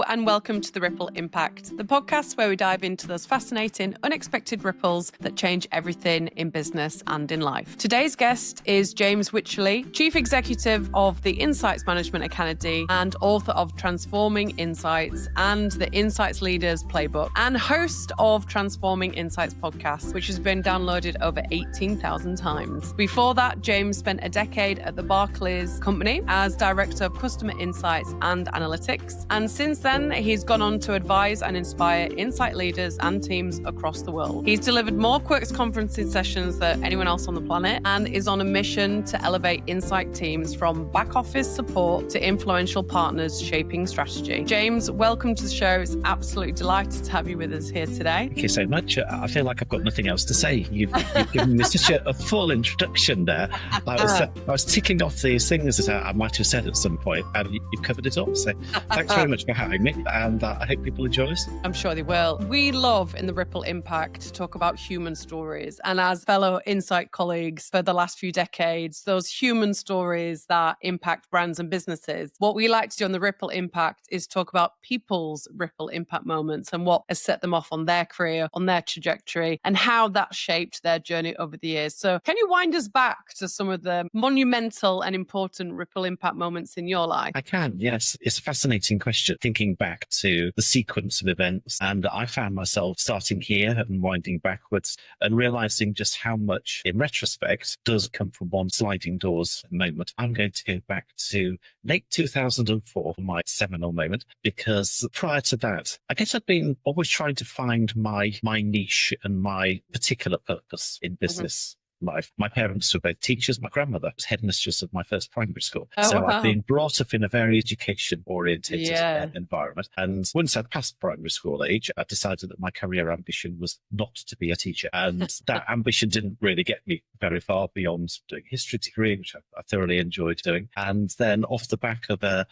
Hello and welcome to The Ripple Impact, the podcast where we dive into those fascinating, unexpected ripples that change everything in business and in life. Today's guest is James Wycherley, Chief Executive of the Insights Management Academy and author of Transforming Insights and the Insights Leaders Playbook, and host of Transforming Insights podcast, which has been downloaded over 18,000 times. Before that, James spent a decade at the Barclays company as Director of Customer Insights and Analytics. And since then, he's gone on to advise and inspire insight leaders and teams across the world. He's delivered more Quirks conferencing sessions than anyone else on the planet and is on a mission to elevate insight teams from back office support to influential partners shaping strategy. James, welcome to the show. It's absolutely delighted to have you with us here today. Thank you so much. I feel like I've got nothing else to say. You've given me such a full introduction there. I was ticking off these things that I might have said at some point, and you've covered it all. So thanks very much for having me, and I hope people enjoy this. I'm sure they will. We love in the Ripple Impact to talk about human stories, and as fellow insight colleagues for the last few decades, those human stories that impact brands and businesses. What we like to do on the Ripple Impact is talk about people's ripple impact moments and what has set them off on their career, on their trajectory, and how that shaped their journey over the years. So can you wind us back to some of the monumental and important ripple impact moments in your life? I can, yes. It's a fascinating question, thinking back to the sequence of events. And I found myself starting here and winding backwards and realizing just how much, in retrospect, does come from one sliding doors moment. I'm going to go back to late 2004 for my seminal moment, because prior to that, I guess I'd been always trying to find my niche and my particular purpose in business. Life. My parents were both teachers. My grandmother was headmistress of my first primary school. So I've been brought up in a very education-orientated environment. And once I'd passed primary school age, I decided that my career ambition was not to be a teacher. And that ambition didn't really get me very far beyond doing a history degree, which I thoroughly enjoyed doing. And then off the back of a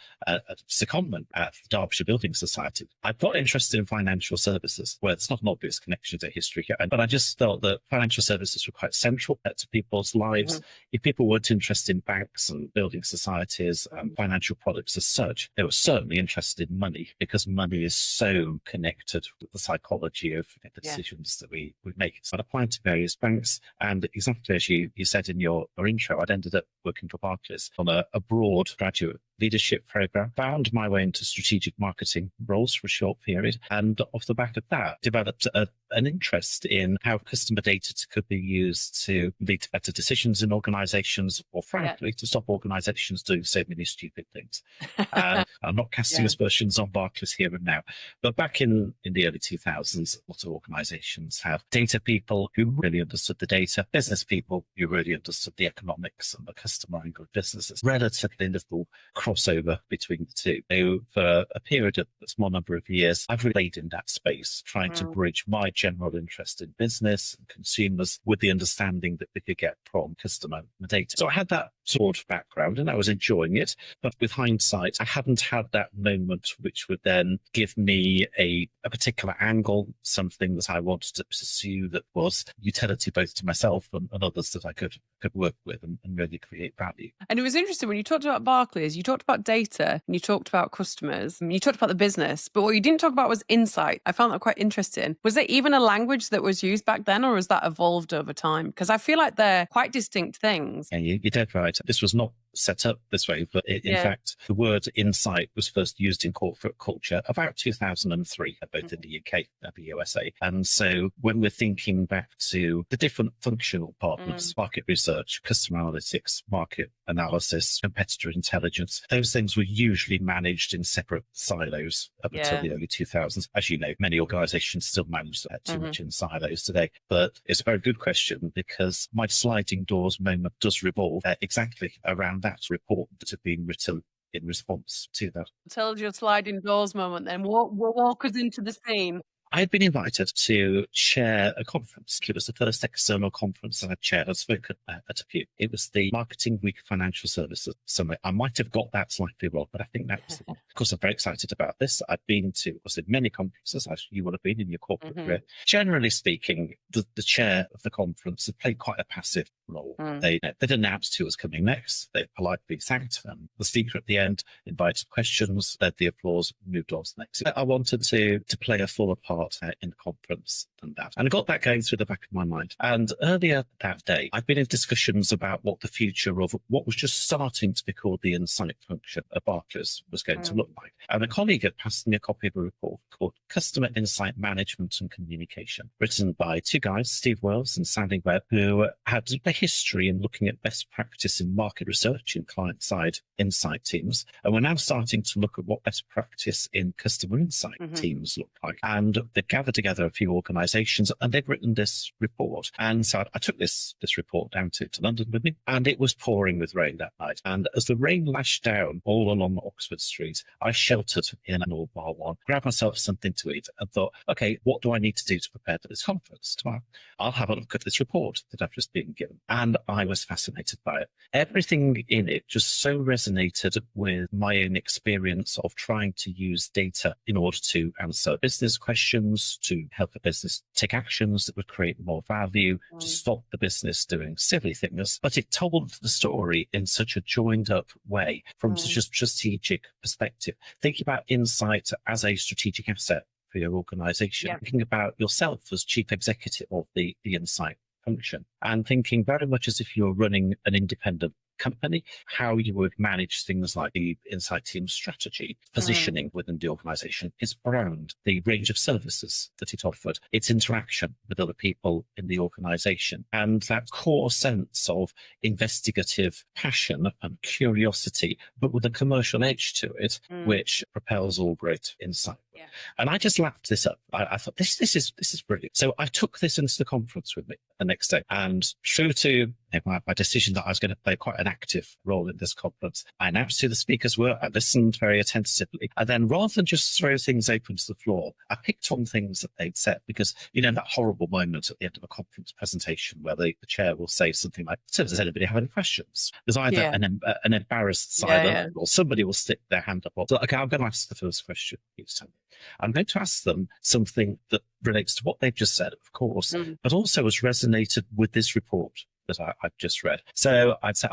secondment at the Derbyshire Building Society, I got interested in financial services, where it's not an obvious connection to history. But I just felt that financial services were quite central to people's lives. If people weren't interested in banks and building societies and financial products as such, they were certainly interested in money, because money is so connected with the psychology of the decisions that we make. So I applied to various banks, and exactly as you said in your intro, I'd ended up working for Barclays on a broad graduate leadership program, found my way into strategic marketing roles for a short period, and off the back of that, developed an interest in how customer data could be used to lead to better decisions in organizations, or frankly, to stop organizations doing so many stupid things. I'm not casting aspersions on Barclays here and now, but back in the early 2000s, a lot of organizations have data people who really understood the data, business people who really understood the economics and the customer angle of businesses. Relatively little crossover between the two. So for a period of a small number of years, I've played in that space, trying to bridge my general interest in business and consumers with the understanding that we could get from customer data. So I had that sort of background and I was enjoying it. But with hindsight, I hadn't had that moment which would then give me a particular angle, something that I wanted to pursue that was utility both to myself and others that I could work with and really create value. And it was interesting when you talked about Barclays, you talked about data and you talked about customers and you talked about the business, but what you didn't talk about was insight. I found that quite interesting. Was there even a language that was used back then, or has that evolved over time? Because I feel like they're quite distinct things. Yeah, you're dead right. This was not set up this way, but in fact, the word insight was first used in corporate culture about 2003, both in the UK and the USA. And so when we're thinking back to the different functional partners, market research, customer analytics, market analysis, competitor intelligence, those things were usually managed in separate silos up until the early 2000s. As you know, many organizations still manage that too much in silos today. But it's a very good question, because my sliding doors moment does revolve exactly around that report that had been written in response to that. Tell your sliding doors moment then. Walk us into the scene. I had been invited to chair a conference. It was the first external conference that I'd chaired. I'd spoken at a few. It was the Marketing Week Financial Services Summit. I might have got that slightly wrong, but I think that was the one. Of course, I'm very excited about this. I've been to, of course, many conferences, as you would have been in your corporate career. Generally speaking, the chair of the conference had played quite a passive role. They'd announced who was coming next. They politely thanked the speaker at the end, invited questions, led the applause, moved on to the next. I wanted to play a fuller part in the conference than that. And I got that going through the back of my mind. And earlier that day, I'd been in discussions about what the future of what was just starting to be called the insight function at Barclays was going to look like. And a colleague had passed me a copy of a report called Customer Insight Management and Communication, written by two guys, Steve Wells and Sandy Webb, who had a history in looking at best practice in market research in client-side insight teams. And we're now starting to look at what best practice in customer insight teams look like. And they gathered together a few organizations and they'd written this report. And so I took this report down to London with me, and it was pouring with rain that night. And as the rain lashed down all along Oxford Street, I sheltered in an old bar one, grabbed myself something to eat and thought, okay, what do I need to do to prepare for this conference tomorrow? I'll have a look at this report that I've just been given. And I was fascinated by it. Everything in it just so resonated with my own experience of trying to use data in order to answer business questions, to help a business take actions that would create more value, to stop the business doing silly things. But it told the story in such a joined up way from such a strategic perspective. Thinking about insight as a strategic asset for your organization, thinking about yourself as chief executive of the insight function, and thinking very much as if you're running an independent company, how you would manage things like the insight team strategy, positioning within the organization, its brand, the range of services that it offered, its interaction with other people in the organization, and that core sense of investigative passion and curiosity, but with a commercial edge to it, which propels all great insight. And I just lapped this up. I thought, this is brilliant. So I took this into the conference with me the next day, and true to my decision that I was going to play quite an active role in this conference, I announced who the speakers were. I listened very attentively. And then rather than just throw things open to the floor, I picked on things that they'd said, because, that horrible moment at the end of a conference presentation where the chair will say something like, so does anybody have any questions? There's either an embarrassed silence or somebody will stick their hand up. So, okay, I'm going to ask the first question each time. I'm going to ask them something that relates to what they've just said, of course, but also has resonated with this report that I've just read. So I'd say,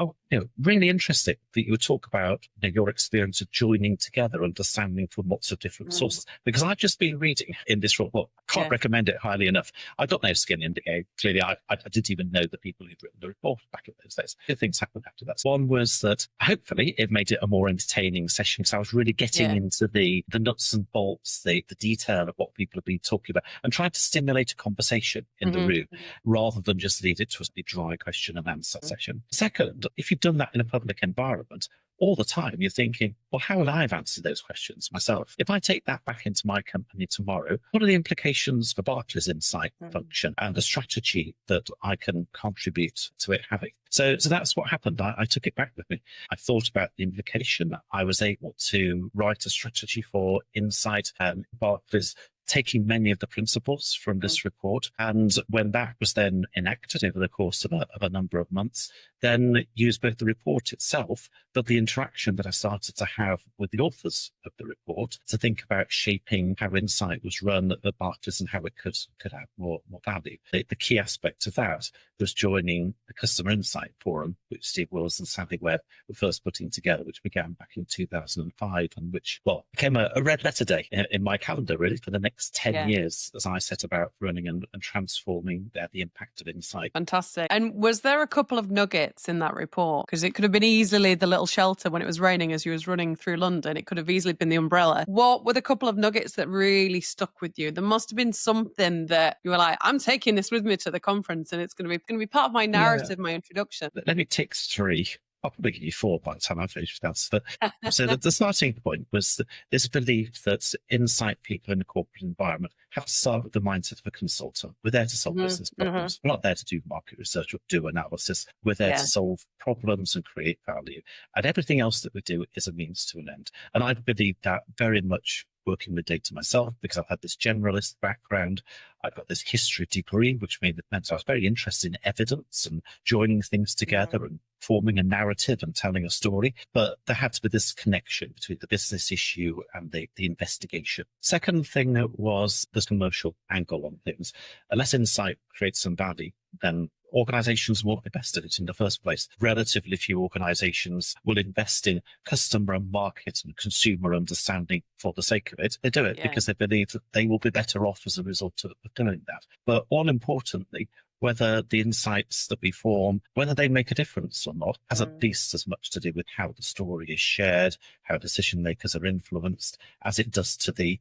really interesting that you would talk about your experience of joining together, understanding from lots of different sources. Because I've just been reading in this report. Can't recommend it highly enough. I got no skin in the game. Clearly, I didn't even know the people who'd written the report back in those days. Two things happened after that. One was that hopefully it made it a more entertaining session, because I was really getting into the nuts and bolts, the detail of what people have been talking about, and trying to stimulate a conversation in the room rather than just leave it to a dry question and answer session. Second, if you've done that in a public environment, all the time you're thinking, well, how would I have answered those questions myself? If I take that back into my company tomorrow, what are the implications for Barclays Insight function and the strategy that I can contribute to it having? So that's what happened. I took it back with me. I thought about the implication. I was able to write a strategy for Insight and Barclays, taking many of the principles from this report. And when that was then enacted over the course of a number of months, then use both the report itself, but the interaction that I started to have with the authors of the report to think about shaping how Insight was run at Barclays and how it could add more value. The key aspect of that was joining the Customer Insight Forum, which Steve Wills and Sandy Webb were first putting together, which began back in 2005, and which, became a red letter day in my calendar, really, for the next 10 years as I set about running and transforming the impact of Insight. Fantastic. And was there a couple of nuggets in that report? Because it could have been easily the little shelter when it was raining as you was running through London. It could have easily been the umbrella. What were the couple of nuggets that really stuck with you? There must have been something that you were like, I'm taking this with me to the conference, and it's going to be part of my narrative, my introduction. Let me take three. I'll probably give you four by the time I finish with that. But so the starting point was this belief that insight people in a corporate environment have to start with the mindset of a consultant. We're there to solve business problems. We're not there to do market research or do analysis. We're there to solve problems and create value. And everything else that we do is a means to an end. And I believe that very much working with data myself because I've had this generalist background. I've got this history degree, which meant I was very interested in evidence and joining things together and forming a narrative and telling a story. But there had to be this connection between the business issue and the investigation. Second thing was this commercial angle on things. Unless insight creates some value, then organizations won't invest in it in the first place. Relatively few organizations will invest in customer and market and consumer understanding for the sake of it. They do it because they believe that they will be better off as a result of doing that. But all importantly, whether the insights that we form, whether they make a difference or not, has at least as much to do with how the story is shared, how decision makers are influenced, as it does to the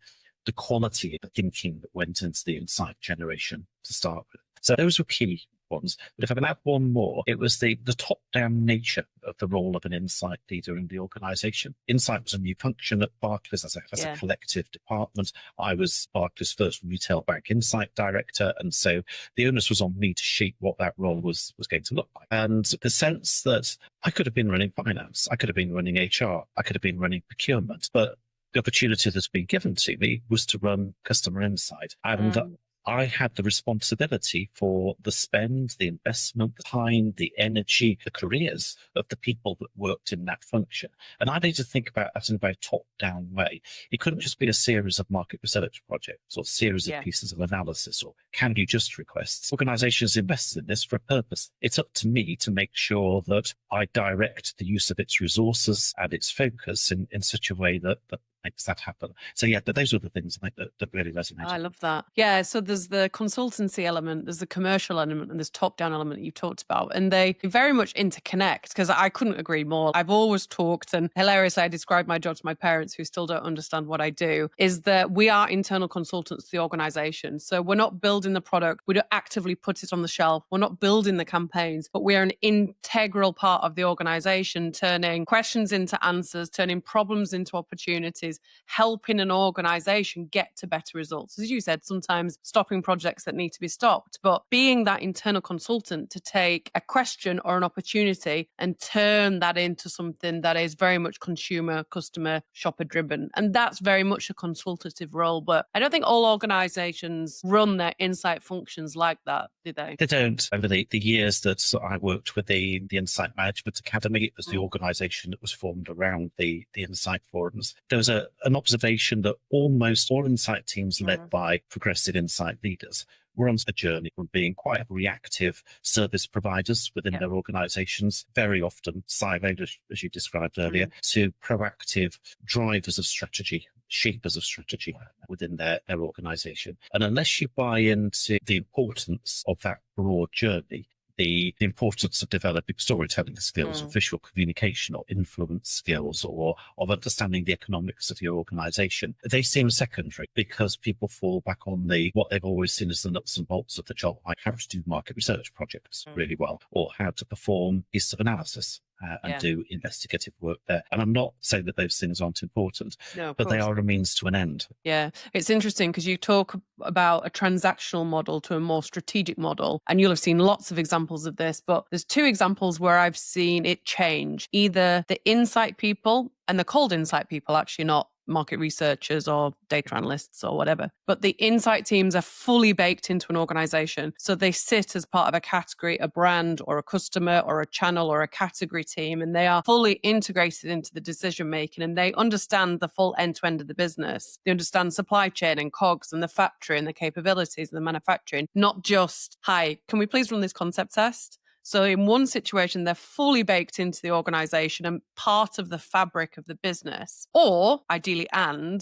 quality of the thinking that went into the insight generation to start with. So those were key ones. But if I can add one more, it was the top-down nature of the role of an insight leader in the organization. Insight was a new function at Barclays as a collective department. I was Barclays' first retail bank insight director, and so the onus was on me to shape what that role was going to look like. And the sense that I could have been running finance, I could have been running HR, I could have been running procurement, but the opportunity that's been given to me was to run customer insight. And I had the responsibility for the spend, the investment, the time, the energy, the careers of the people that worked in that function. And I need to think about that in a very top-down way. It couldn't just be a series of market research projects or series of pieces of analysis or can you just requests. Organizations invested in this for a purpose. It's up to me to make sure that I direct the use of its resources and its focus in such a way that makes that happen. So but those are the things I think that really resonate. I love that. Yeah, so there's the consultancy element, there's the commercial element, and there's top-down element that you've talked about. And they very much interconnect because I couldn't agree more. I've always talked, and hilariously, I describe my job to my parents who still don't understand what I do, is that we are internal consultants to the organization. So we're not building the product, we don't actively put it on the shelf, we're not building the campaigns, but we are an integral part of the organization, turning questions into answers, turning problems into opportunities, helping an organization get to better results. As you said, sometimes stopping projects that need to be stopped, but being that internal consultant to take a question or an opportunity and turn that into something that is very much consumer, customer, shopper driven. And that's very much a consultative role. But I don't think all organizations run their insight functions like that, do they? They don't. Over the years that I worked with the Insight Management Academy, it was the organization that was formed around the Insight Forums. There was an observation that almost all insight teams led by progressive insight leaders were on a journey from being quite reactive service providers within their organizations, very often siloed, as you described earlier, to proactive drivers of strategy, shapers of strategy within their organization. And unless you buy into the importance of that broad journey, the importance of developing storytelling skills or visual communication or influence skills or of understanding the economics of your organization, they seem secondary because people fall back on what they've always seen as the nuts and bolts of the job, like how to do market research projects really well or how to perform pieces of analysis. And do investigative work there. And I'm not saying that those things aren't important, but they are a means to an end. Yeah, it's interesting because you talk about a transactional model to a more strategic model, and you'll have seen lots of examples of this, but there's two examples where I've seen it change. Either the insight people and the cold insight people, actually not market researchers or data analysts or whatever. But the insight teams are fully baked into an organization. So they sit as part of a category, a brand or a customer or a channel or a category team, and they are fully integrated into the decision making and they understand the full end to end of the business. They understand supply chain and COGS and the factory and the capabilities of the manufacturing, not just, hi, can we please run this concept test? So in one situation, they're fully baked into the organization and part of the fabric of the business. Or ideally,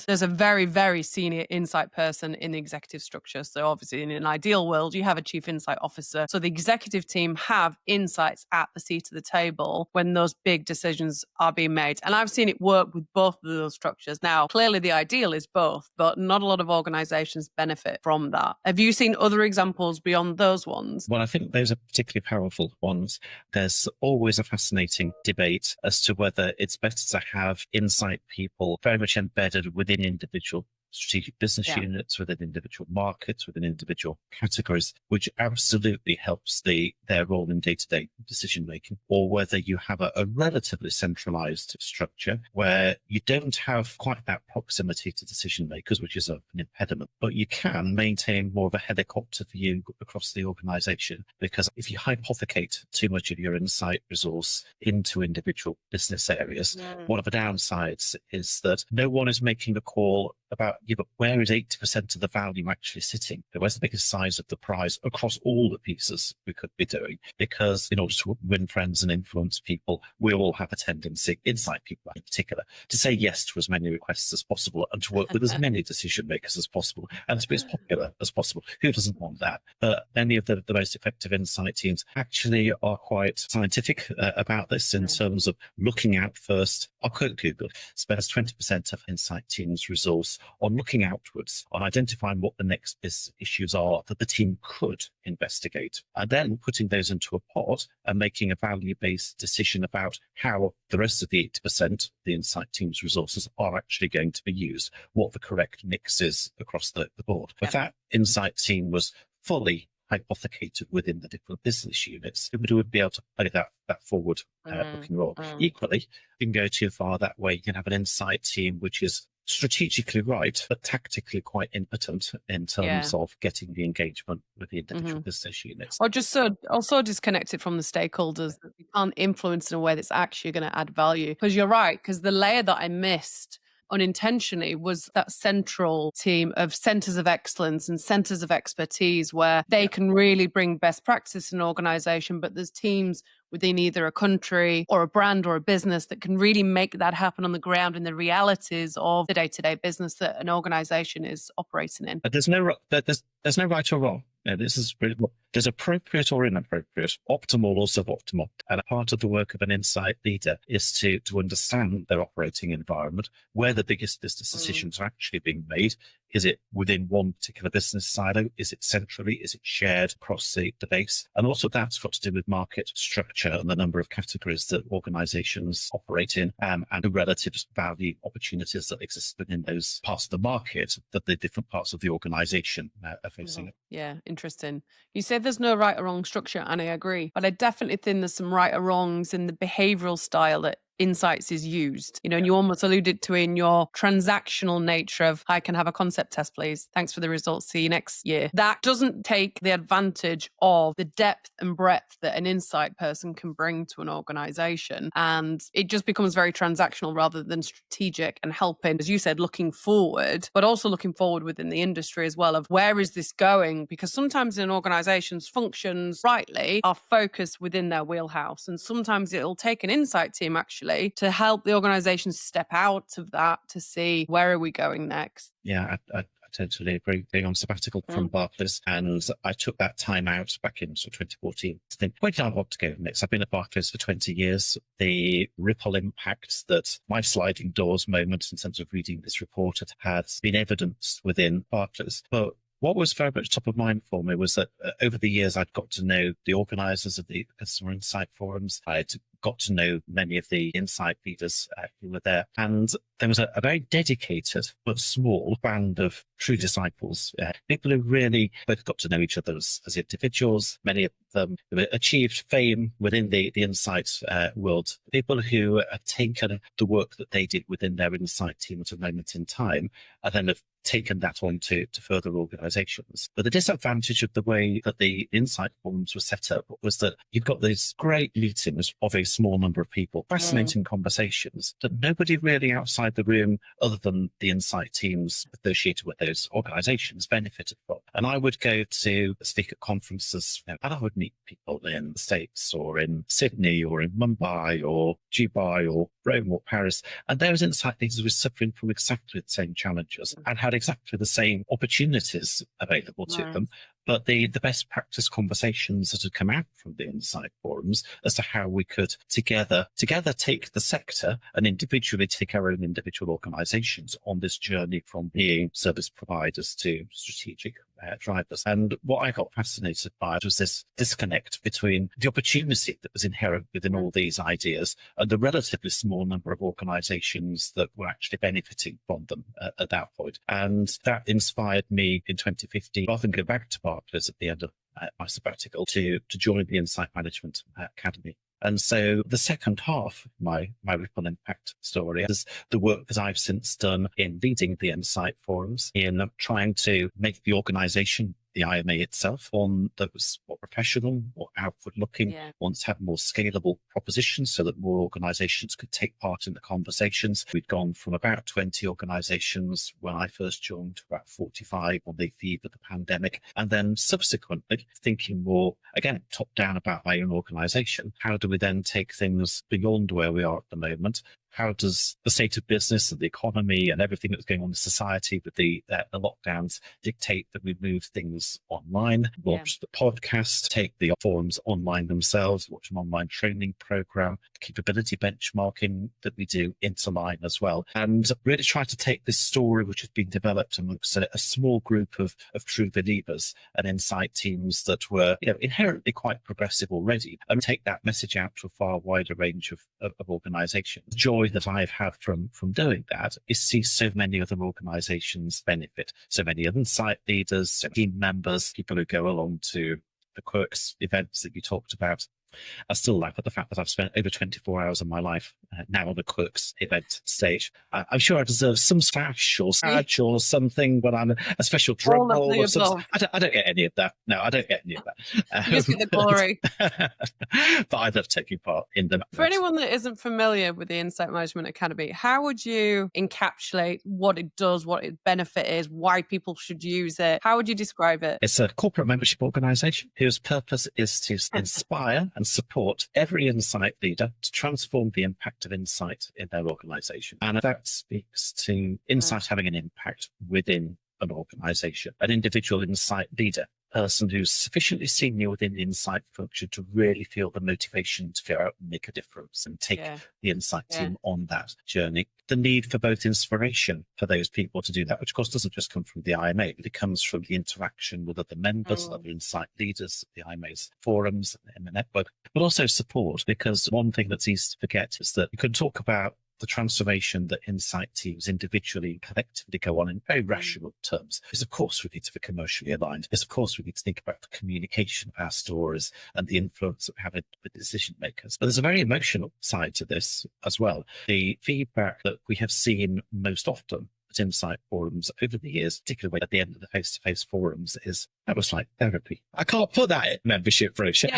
there's a very, very senior insight person in the executive structure. So obviously in an ideal world, you have a chief insight officer. So the executive team have insights at the seat of the table when those big decisions are being made. And I've seen it work with both of those structures. Now, clearly the ideal is both, but not a lot of organizations benefit from that. Have you seen other examples beyond those ones? Well, I think those are particularly powerful ones. There's always a fascinating debate as to whether it's better to have insight people very much embedded within individual strategic business Yeah. units, within individual markets, within individual categories, which absolutely helps their role in day-to-day decision making, or whether you have a relatively centralized structure where you don't have quite that proximity to decision makers, which is an impediment, but you can maintain more of a helicopter view across the organization. Because if you hypothecate too much of your insight resource into individual business areas, one of the downsides is that no one is making a call about, yeah, but where is 80% of the value actually sitting? Where's the biggest size of the prize across all the pieces we could be doing? Because in order to win friends and influence people, we all have a tendency, insight people in particular, to say yes to as many requests as possible and to work with as many decision makers as possible and to be as popular as possible. Who doesn't want that? But many of the most effective insight teams actually are quite scientific about this in terms of looking out first. I'll quote Google, spends 20% of insight teams' resource on looking outwards, on identifying what the next business issues are that the team could investigate, and then putting those into a pot and making a value-based decision about how the rest of the 80%, the insight team's resources, are actually going to be used, what the correct mix is across the board. If that insight team was fully hypothecated within the different business units, we would be able to play that forward looking role. Equally, you can go too far that way. You can have an insight team which is strategically right, but tactically quite impotent in terms of getting the engagement with the individual business units. Or just so disconnected from the stakeholders that you can't influence in a way that's actually going to add value. Because you're right, because the layer that I missed unintentionally was that central team of centers of excellence and centers of expertise where they can really bring best practice in an organization, but there's teams within either a country or a brand or a business that can really make that happen on the ground in the realities of the day-to-day business that an organization is operating in. But there's no right or wrong. This is really, there's appropriate or inappropriate, optimal or suboptimal. And a part of the work of an insight leader is to understand their operating environment, where the biggest business decisions are actually being made. Is it within one particular business silo? Is it centrally? Is it shared across the base? And also that's got to do with market structure and the number of categories that organizations operate in, and the relative value opportunities that exist within those parts of the market that the different parts of the organization are facing. Yeah, interesting. You say there's no right or wrong structure, and I agree. But I definitely think there's some right or wrongs in the behavioral style that insights is used, and you almost alluded to in your transactional nature of, I can have a concept test, please. Thanks for the results. See you next year. That doesn't take the advantage of the depth and breadth that an insight person can bring to an organization. And it just becomes very transactional rather than strategic and helping, as you said, looking forward, but also looking forward within the industry as well of where is this going? Because sometimes in organizations, functions rightly are focused within their wheelhouse. And sometimes it'll take an insight team actually to help the organization step out of that to see where are we going next. Yeah, I totally agree. Being on sabbatical from Barclays, and I took that time out back in 2014 to think, where did I want to go next? I've been at Barclays for 20 years. The ripple impact that my sliding doors moment in terms of reading this report had been evidenced within Barclays. But what was very much top of mind for me was that over the years, I'd got to know the organizers of the customer insight forums. I'd got to know many of the insight leaders who were there. And there was a very dedicated but small band of true disciples, people who really both got to know each other as individuals, many of them who achieved fame within the insight world, people who have taken the work that they did within their insight team at a moment in time, and then have taken that on to further organizations. But the disadvantage of the way that the insight forums were set up was that you've got these great meetings of a small number of people, fascinating conversations that nobody really outside the room, other than the insight teams associated with those organizations, benefited from. And I would go to speak at conferences, and I would meet people in the States or in Sydney or in Mumbai or Dubai or Rome or Paris, and those insight leaders were suffering from exactly the same challenges and had exactly the same opportunities available to them, but the best practice conversations that had come out from the Insight forums as to how we could together take the sector and individually take our own individual organizations on this journey from being service providers to strategic drivers. And what I got fascinated by was this disconnect between the opportunity that was inherent within all these ideas and the relatively small number of organizations that were actually benefiting from them at that point. And that inspired me in 2015, rather than go back to Barclays at the end of my sabbatical, to join the Insight Management Academy. And so the second half of my ripple impact story is the work that I've since done in leading the Insight forums, in trying to make the organization, the IMA itself, one that was more professional, more outward looking, wants to have more scalable propositions so that more organizations could take part in the conversations. We'd gone from about 20 organizations when I first joined to about 45 on the eve of the pandemic. And then subsequently thinking more, again, top down about my own organization. How do we then take things beyond where we are at the moment? How does the state of business and the economy and everything that's going on in society with the lockdowns dictate that we move things online, launch the podcast, take the forums online themselves, watch an online training program, capability benchmarking that we do into line as well, and really try to take this story which has been developed amongst a small group of true believers and Insight teams that were inherently quite progressive already, and take that message out to a far wider range of organizations. The joy that I've had from doing that is see so many other organizations benefit, so many other Insight leaders, team members, people who go along to the Quirks events that you talked about. I still laugh at the fact that I've spent over 24 hours of my life now on the Quirks event stage. I'm sure I deserve some stash or badge or something, but I'm a special drum roll or something. I don't get any of that. No, I don't get any of that. You just get the glory. But I love taking part in them. For anyone that isn't familiar with the Insight Management Academy, how would you encapsulate what it does, what its benefit is, why people should use it? How would you describe it? It's a corporate membership organization whose purpose is to inspire and support every Insight leader to transform the impact of Insight in their organization. And that speaks to Insight having an impact within an organization, an individual Insight leader, person who's sufficiently senior within the Insight function to really feel the motivation to figure out and make a difference and take the Insight team on that journey. The need for both inspiration for those people to do that, which of course doesn't just come from the IMA, but it comes from the interaction with other members, other Insight leaders, the IMA's forums and the network, but also support, because one thing that's easy to forget is that you can talk about the transformation that Insight teams individually and collectively go on in very rational terms. Because of course we need to be commercially aligned. Because of course we need to think about the communication of our stories and the influence that we have with decision makers. But there's a very emotional side to this as well. The feedback that we have seen most often at Insight forums over the years, particularly at the end of the face-to-face forums, is that was like therapy. I can't put that in membership brochure,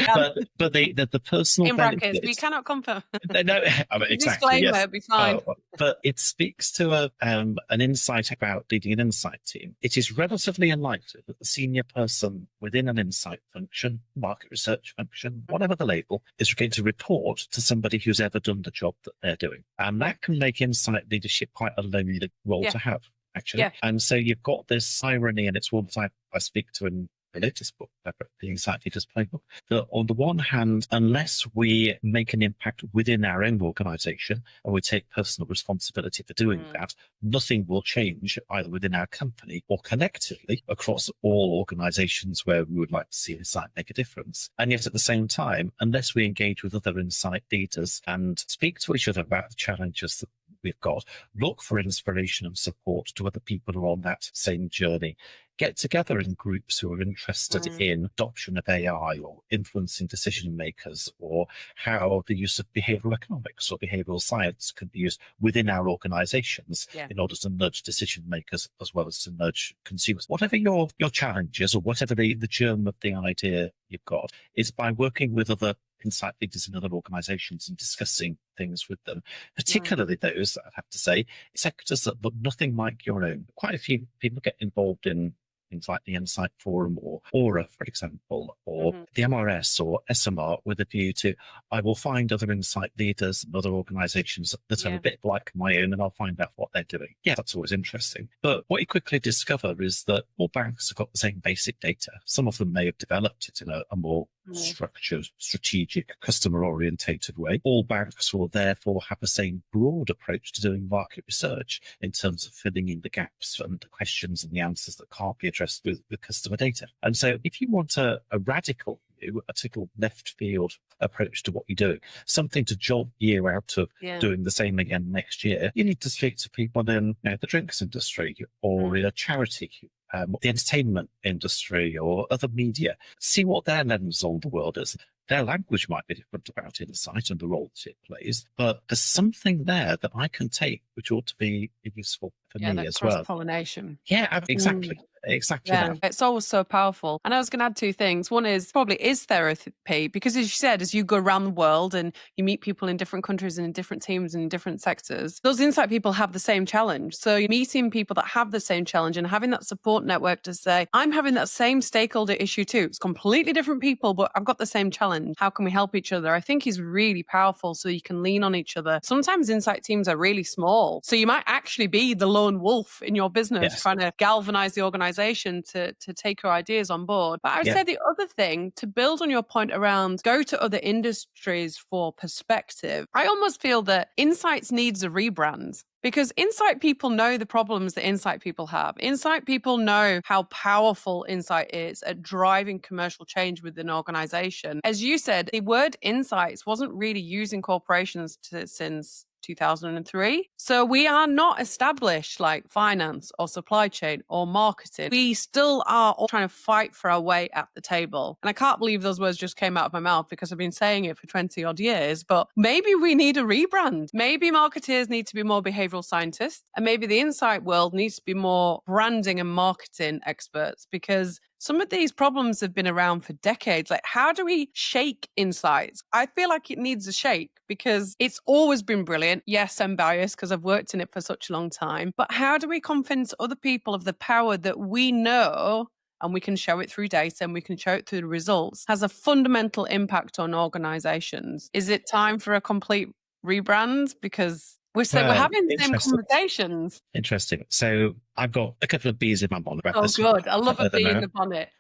but the personal in brackets, benefits, we cannot confirm. No, I mean, exactly. Disclaimer, it'll be fine. But it speaks to an insight about leading an Insight team. It is relatively unlikely that the senior person within an Insight function, market research function, whatever the label, is going to report to somebody who's ever done the job that they're doing. And that can make Insight leadership quite a lonely role to have, actually. And so you've got this irony, and it's one that I speak to in the latest book, the Insight Leaders Playbook, that on the one hand, unless we make an impact within our own organization and we take personal responsibility for doing that, nothing will change either within our company or collectively across all organizations where we would like to see Insight make a difference. And yet at the same time, unless we engage with other Insight leaders and speak to each other about the challenges that we've got, look for inspiration and support to other people who are on that same journey, get together in groups who are interested in adoption of AI or influencing decision makers, or how the use of behavioral economics or behavioral science can be used within our organizations in order to nudge decision makers as well as to nudge consumers. Whatever your challenges or whatever the germ of the idea you've got, is by working with other Insight leaders in other organizations and discussing things with them, particularly those, I have to say, sectors that look nothing like your own. Quite a few people get involved in things like the Insight Forum or Aura, for example, or the MRS or SMR, with a view to, I will find other insight leaders and other organizations that are a bit like my own, and I'll find out what they're doing. Yeah, that's always interesting. But what you quickly discover is that all banks have got the same basic data. Some of them may have developed it in a more structured, strategic, customer-orientated way. All banks will therefore have the same broad approach to doing market research in terms of filling in the gaps and the questions and the answers that can't be addressed with customer data. And so if you want a radical view, a typical left field approach to what you're doing, something to jolt you out of doing the same again next year, you need to speak to people in the drinks industry or in a charity, the entertainment industry or other media. See what their lens on the world is. Their language might be different about insight and the role that it plays, but there's something there that I can take which ought to be useful for me as well. Cross-pollination. Yeah, exactly. Exactly. Yeah, it's always so powerful. And I was going to add two things. One is probably is therapy, because as you said, as you go around the world and you meet people in different countries and in different teams and in different sectors, those insight people have the same challenge. So you're meeting people that have the same challenge and having that support network to say, I'm having that same stakeholder issue too. It's completely different people, but I've got the same challenge. How can we help each other? I think is really powerful, so you can lean on each other. Sometimes insight teams are really small. So you might actually be the lone wolf in your business trying to galvanize the organization to take your ideas on board. But I would say the other thing, to build on your point around go to other industries for perspective, I almost feel that Insights needs a rebrand. Because insight people know the problems that insight people have. Insight people know how powerful insight is at driving commercial change within an organization. As you said, the word insights wasn't really used in corporations since 2003. So we are not established like finance or supply chain or marketing. We still are all trying to fight for our way at the table. And I can't believe those words just came out of my mouth because I've been saying it for 20 odd years, but maybe we need a rebrand. Maybe marketeers need to be more behavioral scientists, and maybe the insight world needs to be more branding and marketing experts, because some of these problems have been around for decades. Like, how do we shake insights? I feel like it needs a shake because it's always been brilliant. Yes, I'm biased because I've worked in it for such a long time. But how do we convince other people of the power that we know, and we can show it through data and we can show it through the results, has a fundamental impact on organizations? Is it time for a complete rebrand? Because we're having the same conversations. Interesting. So I've got a couple of bees in my bonnet about this. Oh, good. I love a bee in the bonnet.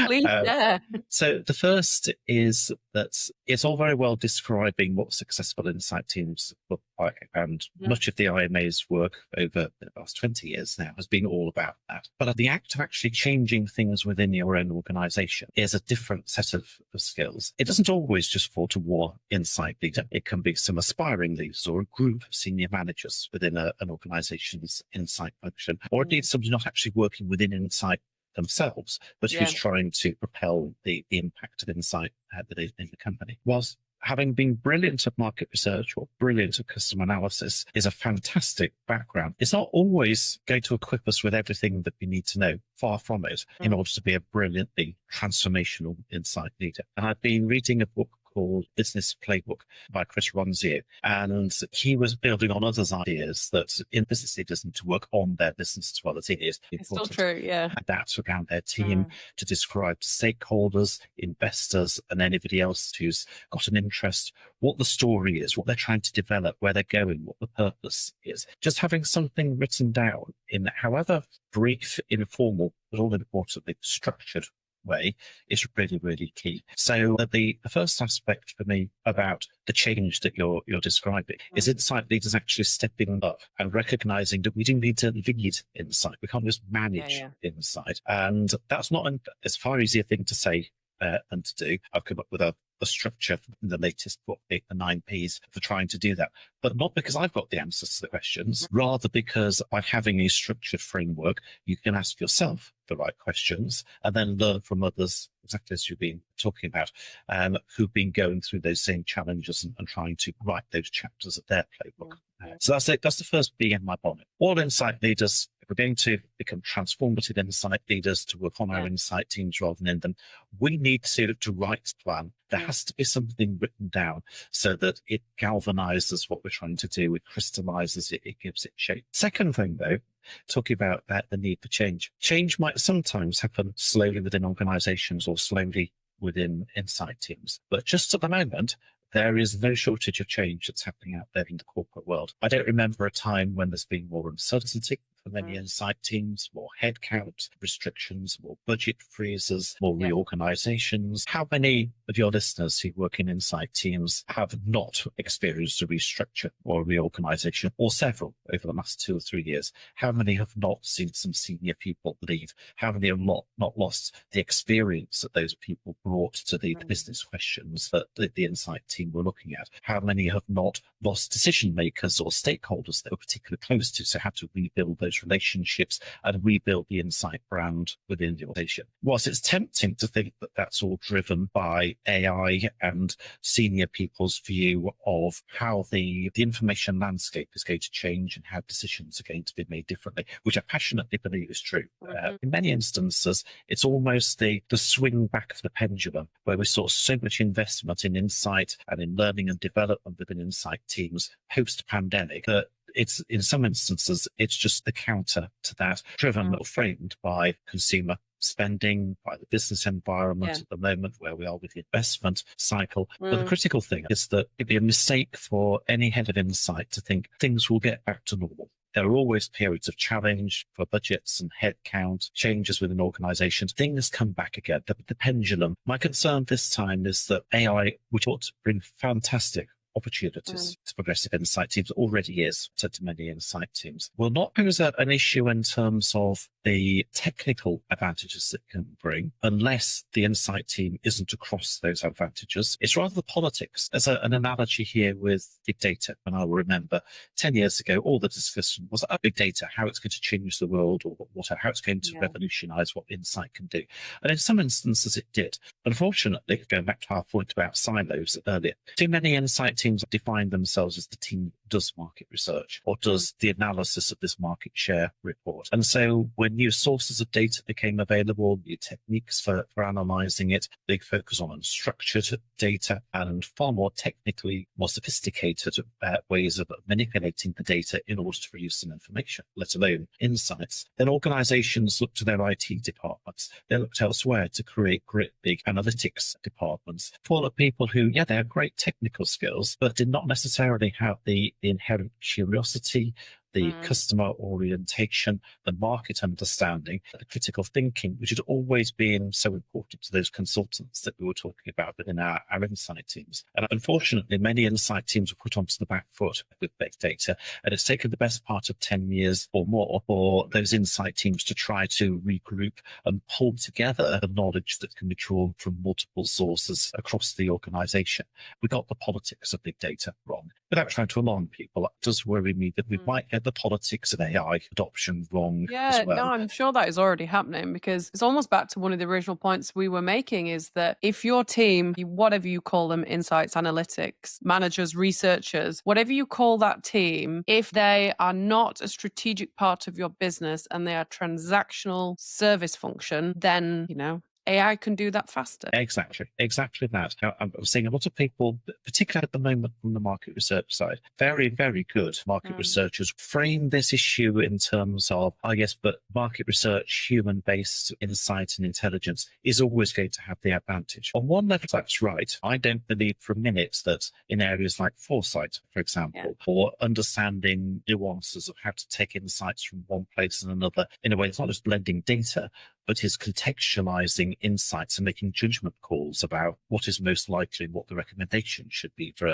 Please, So the first is that it's all very well describing what successful insight teams look like, and much of the IMA's work over the last 20 years now has been all about that. But the act of actually changing things within your own organization is a different set of skills. It doesn't always just fall to one insight leader. It can be some aspiring leaders or a group of senior managers within an organization's insight function, or indeed somebody not actually working within insight themselves, but who's trying to propel the impact of insight in the company. Whilst having been brilliant at market research or brilliant at customer analysis is a fantastic background, it's not always going to equip us with everything that we need to know. Far from it, in order to be a brilliantly transformational insight leader. And I've been reading a book called Business Playbook by Chris Ronzio, and he was building on others' ideas that in business leaders need to work on their business as well as it is. It's still true, adapt around their team to describe to stakeholders, investors, and anybody else who's got an interest what the story is, what they're trying to develop, where they're going, what the purpose is. Just having something written down in however brief, informal, but all importantly structured way is really, really key. So the first aspect for me about the change that you're describing is insight leaders actually stepping up and recognizing that we do need to lead insight. We can't just manage insight. And that's not it's a far easier thing to say than to do. I've come up with a structure in the latest book, the 9 Ps, for trying to do that. But not because I've got the answers to the questions, rather because by having a structured framework, you can ask yourself the right questions and then learn from others, exactly as you've been talking about, who've been going through those same challenges and trying to write those chapters of their playbook. So that's the first bee in my bonnet. All insight leaders we're going to become transformative insight leaders to work on our insight teams rather than in them, we need to write a plan. There has to be something written down so that it galvanizes what we're trying to do, it crystallizes it, it gives it shape. Second thing, though, talking about the need for change. Change might sometimes happen slowly within organizations or slowly within insight teams. But just at the moment, there is no shortage of change that's happening out there in the corporate world. I don't remember a time when there's been more uncertainty for many insight teams, more headcount restrictions, more budget freezes, more reorganizations. How many of your listeners who work in insight teams have not experienced a restructure or a reorganization, or several over the last 2 or 3 years? How many have not seen some senior people leave? How many have not lost the experience that those people brought to the business questions that the insight team were looking at? How many have not lost decision makers or stakeholders they were particularly close to, so had to rebuild those relationships and rebuild the insight brand within the organization? Whilst it's tempting to think that that's all driven by AI and senior people's view of how the information landscape is going to change and how decisions are going to be made differently, which I passionately believe is true. In many instances, it's almost the swing back of the pendulum, where we saw so much investment in insight and in learning and development within insight teams post-pandemic that it's, in some instances, it's just the counter to that, driven or framed by consumer spending, by the business environment at the moment where we are with the investment cycle. But the critical thing is that it'd be a mistake for any head of insight to think things will get back to normal. There are always periods of challenge for budgets and headcount, changes within organizations. Things come back again. The pendulum. My concern this time is that AI, which ought to bring fantastic opportunities to progressive insight teams, already is to many insight teams, will not pose an issue in terms of the technical advantages it can bring, unless the insight team isn't across those advantages. It's rather the politics. There's an analogy here with big data, and I will remember 10 years ago, all the discussion was big data, how it's going to change the world, or how it's going to revolutionize what insight can do. And in some instances it did. Unfortunately, going back to our point about silos earlier, too many insight teams define themselves as the team that does market research or does the analysis of this market share report. And so when new sources of data became available, new techniques for analyzing it, big focus on unstructured data and far more technically more sophisticated ways of manipulating the data in order to produce some information, let alone insights. Then organizations look to their IT departments. They looked elsewhere to create great big analytics departments full of people who, they have great technical skills, but did not necessarily have the inherent curiosity, the customer orientation, the market understanding, the critical thinking, which had always been so important to those consultants that we were talking about within our insight teams. And unfortunately, many insight teams were put onto the back foot with big data. And it's taken the best part of 10 years or more for those insight teams to try to regroup and pull together the knowledge that can be drawn from multiple sources across the organization. We got the politics of big data wrong. Without trying to alarm people, it does worry me that we might get the politics of AI adoption wrong as well. No, I'm sure that is already happening, because it's almost back to one of the original points we were making, is that if your team, whatever you call them, insights, analytics, managers, researchers, whatever you call that team, if they are not a strategic part of your business and they are transactional service function, then, AI can do that faster. Exactly that. Now, I'm seeing a lot of people, particularly at the moment from the market research side, very, very good market researchers frame this issue in terms of, but market research, human-based insight and intelligence is always going to have the advantage. On one level, that's right. I don't believe for a minute that in areas like foresight, for example, or understanding nuances of how to take insights from one place and another in a way that's not just blending data, but is contextualizing insights and making judgment calls about what is most likely and what the recommendation should be for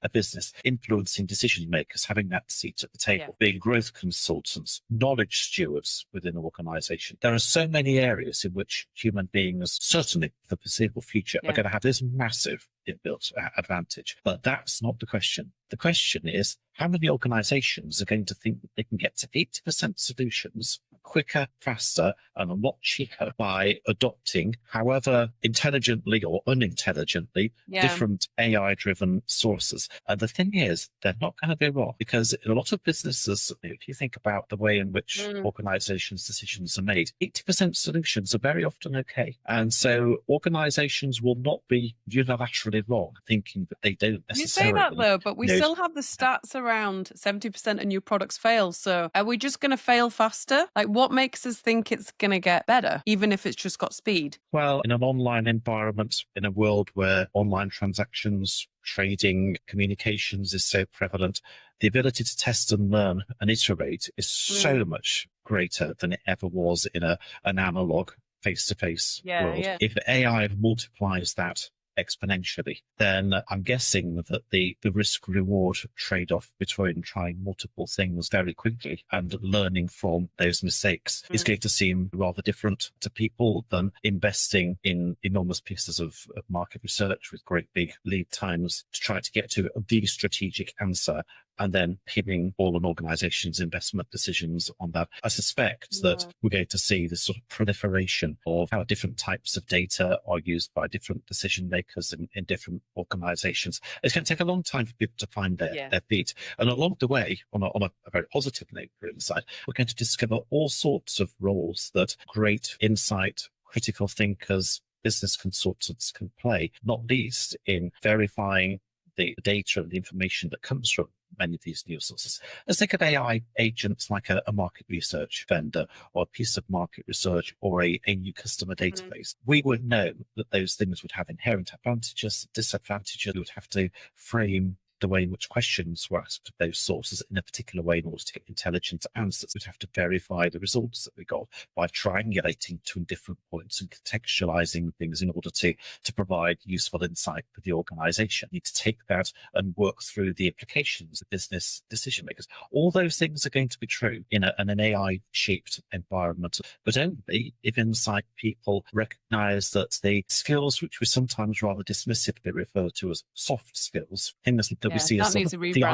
a business, influencing decision makers, having that seat at the table, being growth consultants, knowledge stewards within an organization. There are so many areas in which human beings, certainly for the foreseeable future, are going to have this massive inbuilt advantage. But that's not the question. The question is, how many organizations are going to think that they can get to 80% solutions quicker, faster, and a lot cheaper by adopting, however intelligently or unintelligently, different AI-driven sources. And the thing is, they're not going to go wrong, because in a lot of businesses, if you think about the way in which organizations' decisions are made, 80% solutions are very often okay. And so organizations will not be unilaterally wrong, thinking that they don't necessarily. You say that though, but we still have the stats around 70% of new products fail. So are we just going to fail faster? Like, what makes us think it's going to get better, even if it's just got speed? Well, in an online environment, in a world where online transactions, trading, communications is so prevalent, the ability to test and learn and iterate is so much greater than it ever was in an analog face-to-face world. If AI multiplies that exponentially, then I'm guessing that the risk-reward trade-off between trying multiple things very quickly and learning from those mistakes is going to seem rather different to people than investing in enormous pieces of market research with great big lead times to try to get to the strategic answer and then pinning all an organization's investment decisions on that. I suspect that we're going to see this sort of proliferation of how different types of data are used by different decision makers in different organizations. It's going to take a long time for people to find their feet. And along the way, on a very positive note for Insight, we're going to discover all sorts of roles that great insight, critical thinkers, business consultants can play, not least in verifying the data and the information that comes from many of these new sources. Let's think of AI agents like a market research vendor or a piece of market research or a new customer database. We would know that those things would have inherent advantages, disadvantages. We would have to frame the way in which questions were asked of those sources in a particular way in order to get intelligent answers. We'd have to verify the results that we got by triangulating between different points and contextualizing things in order to provide useful insight for the organization. You need to take that and work through the implications of business decision makers. All those things are going to be true in an AI-shaped environment, but only if Insight people recognize that the skills, which we sometimes rather dismissively refer to as soft skills, things that we see as the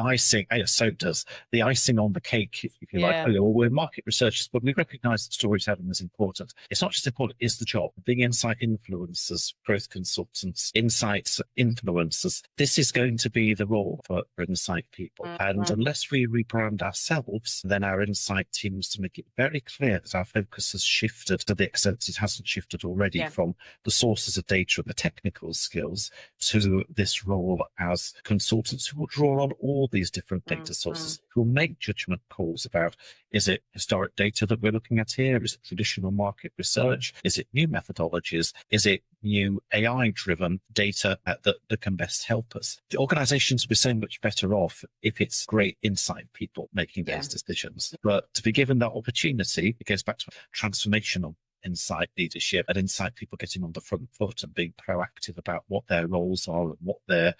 icing. Yes, so it does. The icing on the cake, if you like. Oh, well, we're market researchers, but we recognize that storytelling is important. It's not just important, it's the job. Being insight influencers, growth consultants, insights influencers, this is going to be the role for insight people. And unless we rebrand ourselves, then our insight teams to make it very clear that our focus has shifted to the extent it hasn't shifted already from the sources of data and the technical skills to this role as consultants who will draw on all these different data sources, who will make judgment calls about, is it historic data that we're looking at here? Is it traditional market research? Is it new methodologies? Is it new AI-driven data that can best help us? The organizations will be so much better off if it's great insight people making those decisions. But to be given that opportunity, it goes back to transformational insight leadership and insight people getting on the front foot and being proactive about what their roles are and what their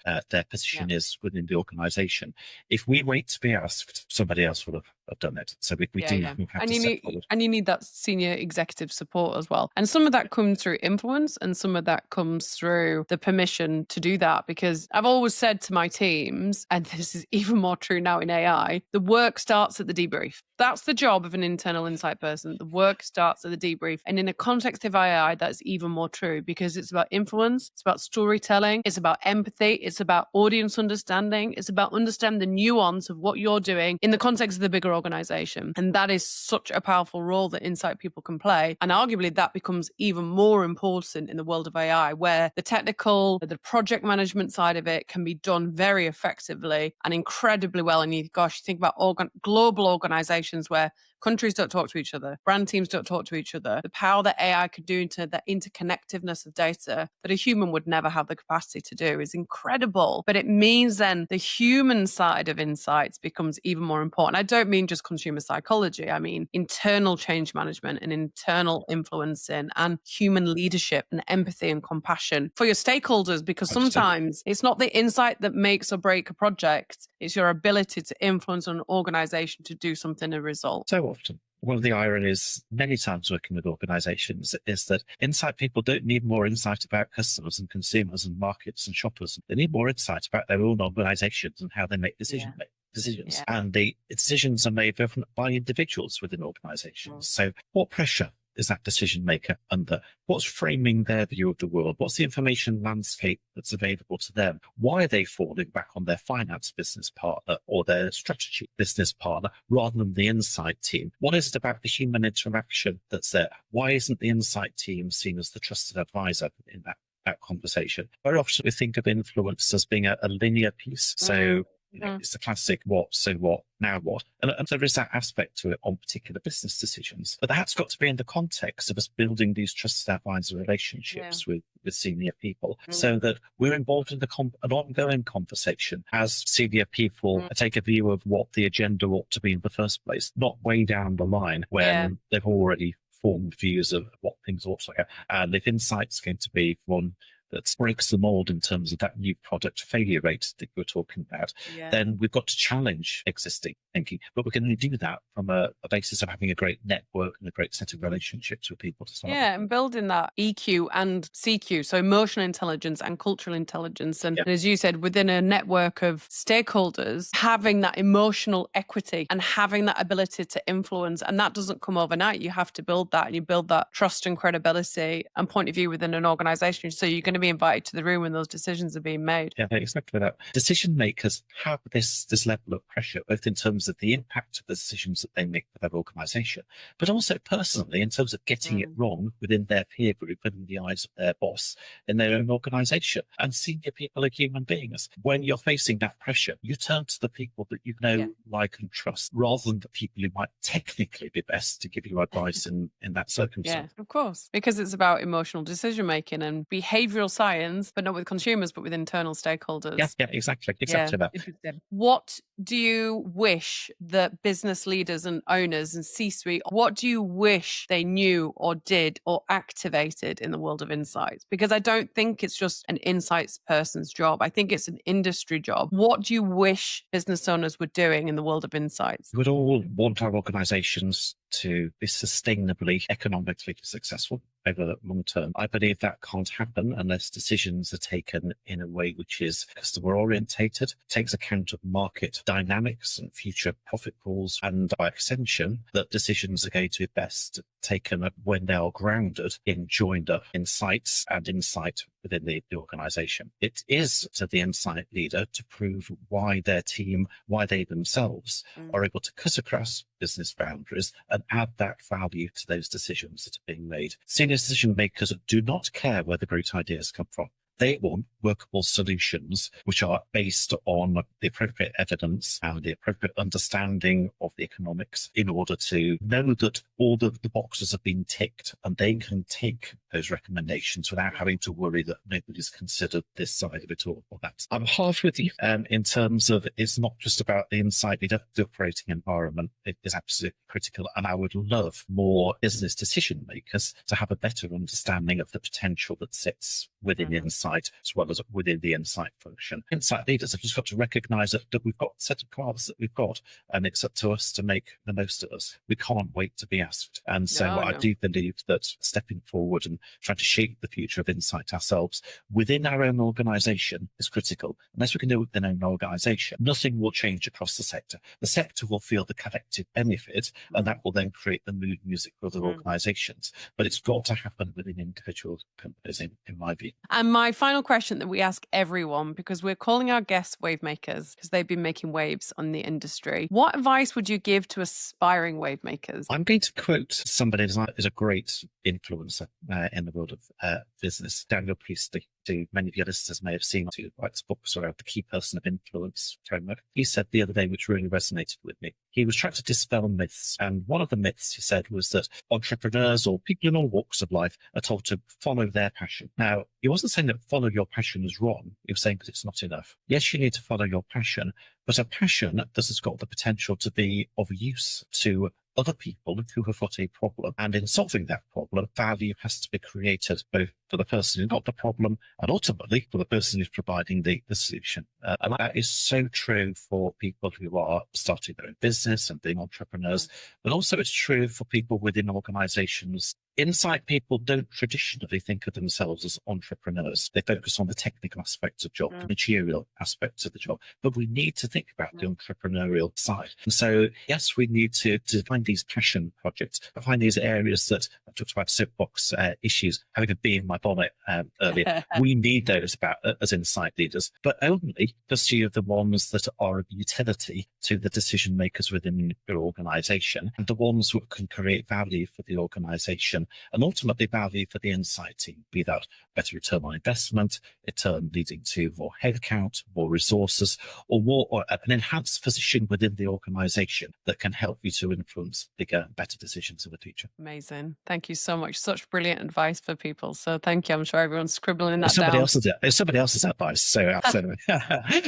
position is within the organization. If we wait to be asked, somebody else will have done it. So we do have to step forward. And you need that senior executive support as well. And some of that comes through influence and some of that comes through the permission to do that. Because I've always said to my teams, and this is even more true now in AI, the work starts at the debrief. That's the job of an internal insight person. The work starts at the debrief. And in a context of AI, that's even more true because it's about influence, it's about storytelling, it's about empathy, it's about audience understanding, it's about understanding the nuance of what you're doing in the context of the bigger organization. And that is such a powerful role that insight people can play. And arguably that becomes even more important in the world of AI, where the technical, the project management side of it can be done very effectively and incredibly well. And you think about global organizations where countries don't talk to each other, brand teams don't talk to each other, the power that AI could do into the interconnectiveness of data that a human would never have the capacity to do is incredible. But it means then the human side of insights becomes even more important. I don't mean just consumer psychology. I mean internal change management and internal influencing and human leadership and empathy and compassion for your stakeholders, because sometimes it's not the insight that makes or break a project. It's your ability to influence an organization to do something as a result. So often, one of the ironies many times working with organizations is that insight people don't need more insight about customers and consumers and markets and shoppers. They need more insight about their own organizations and how they make decisions. decisions, Yeah. and the decisions are made by individuals within organizations. So what pressure is that decision maker under? What's framing their view of the world? What's the information landscape that's available to them? Why are they falling back on their finance business partner or their strategy business partner rather than the insight team? What is it about the human interaction that's there? Why isn't the insight team seen as the trusted advisor in that conversation? Very often we think of influence as being a linear piece. So it's the classic what, so what, now what. And there is that aspect to it on particular business decisions. But that's got to be in the context of us building these trusted advisor relationships with senior people so that we're involved in an ongoing conversation as senior people take a view of what the agenda ought to be in the first place, not way down the line when they've already formed views of what things ought to be. And if insight's going to be one that breaks the mold in terms of that new product failure rate that you're talking about, then we've got to challenge existing thinking. But we can only do that from a basis of having a great network and a great set of relationships with people to start with. And building that EQ and CQ, so emotional intelligence and cultural intelligence. And as you said, within a network of stakeholders, having that emotional equity and having that ability to influence. And that doesn't come overnight. You have to build that, and you build that trust and credibility and point of view within an organization. So you're going to be invited to the room when those decisions are being made. Yeah, exactly that. Decision makers have this level of pressure, both in terms of the impact of the decisions that they make for their organization, but also personally in terms of getting it wrong within their peer group and in the eyes of their boss in their own organization. And senior people are human beings. When you're facing that pressure, you turn to the people that you know, like, and trust, rather than the people who might technically be best to give you advice in that circumstance. Yeah, of course, because it's about emotional decision making and behavioral science, but not with consumers, but with internal stakeholders. Yeah, exactly that. Interesting. What do you wish that business leaders and owners and C-suite, what do you wish they knew or did or activated in the world of insights? Because I don't think it's just an insights person's job. I think it's an industry job. What do you wish business owners were doing in the world of insights? We would all want our organizations to be sustainably, economically successful over the long term. I believe that can't happen unless decisions are taken in a way which is customer orientated, takes account of market dynamics and future profit pools, and by extension, that decisions are going to be best taken when they are grounded in joined up insights and insight within the organization. It is to the insight leader to prove why their team, why they themselves are able to cut across business boundaries and add that value to those decisions that are being made. Senior decision makers do not care where the great ideas come from. They want workable solutions which are based on the appropriate evidence and the appropriate understanding of the economics in order to know that all the boxes have been ticked and they can take those recommendations without having to worry that nobody's considered this side of it or that. I'm half with you in terms of it's not just about the insight, the operating environment. It is absolutely critical. And I would love more business decision makers to have a better understanding of the potential that sits within insight as well as within the insight function. Insight leaders have just got to recognize that we've got a set of cards that we've got, and it's up to us to make the most of us. We can't wait to be asked. And so I do believe that stepping forward and trying to shape the future of insight ourselves within our own organization is critical. Unless we can do it within our own organization, nothing will change across the sector. The sector will feel the collective benefit, and that will then create the mood music for other organizations. But it's got to happen within individual companies, in my view. And my final question that we ask everyone, because we're calling our guests wave makers because they've been making waves on the industry. What advice would you give to aspiring wave makers? I'm going to quote somebody who's a great influencer in the world of business, Daniel Priestley, who many of your listeners may have seen, who writes books around the key person of influence framework. He said the other day, which really resonated with me, he was trying to dispel myths. And one of the myths, he said, was that entrepreneurs or people in all walks of life are told to follow their passion. Now, he wasn't saying that follow your passion is wrong. He was saying that it's not enough. Yes, you need to follow your passion, but a passion that has got the potential to be of use to other people who have got a problem. And in solving that problem, value has to be created both for the person who got the problem and ultimately for the person who's providing the solution. And that is so true for people who are starting their own business and being entrepreneurs, but also it's true for people within organizations. Insight people don't traditionally think of themselves as entrepreneurs. They focus on the technical aspects of job, the material aspects of the job, but we need to think about the entrepreneurial side. And so, yes, we need to find these passion projects, find these areas that I talked about soapbox issues, having a bee in my bonnet earlier. We need those as insight leaders, but only pursue the ones that are of utility to the decision makers within your organization and the ones that can create value for the organization and ultimately value for the insight team, be that better return on investment, return leading to more headcount, more resources, or an enhanced position within the organization that can help you to influence bigger, better decisions in the future. Amazing. Thank you so much. Such brilliant advice for people. So thank you. I'm sure everyone's scribbling that Somebody down. It's somebody else's advice. So absolutely.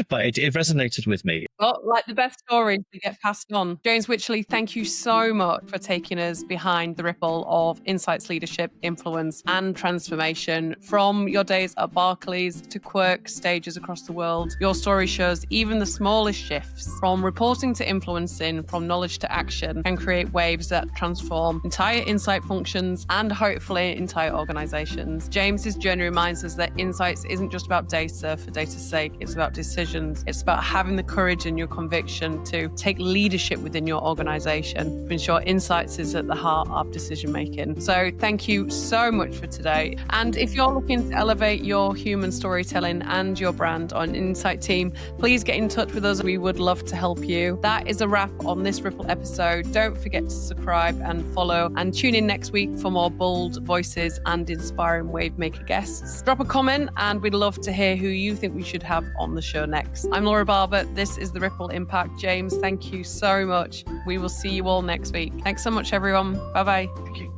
But it resonated with me. Well, like the best stories to get passed on. James Wycherley, thank you so much for taking us behind the ripple of insights, leadership, influence, and transformation. From your days at Barclays to Quirk stages across the world, your story shows even the smallest shifts, from reporting to influencing, from knowledge to action, can create waves that transform entire insight functions and hopefully entire organizations. James's journey reminds us that insights isn't just about data for data's sake. It's about decisions. It's about having the courage and your conviction to take leadership within your organization to ensure insights is at the heart of decision making. So thank you so much for today. And if you're looking to elevate your human storytelling and your brand on Insight Team, please get in touch with us. We would love to help you. That is a wrap on this Ripple episode. Don't forget to subscribe and follow, and tune in next week for more bold voices and inspiring wave maker guests. Drop a comment and we'd love to hear who you think we should have on the show next. I'm Laura Barber. This is the Ripple Impact. James, thank you so much. We will see you all next week. Thanks so much, everyone. Bye-bye. Thank you.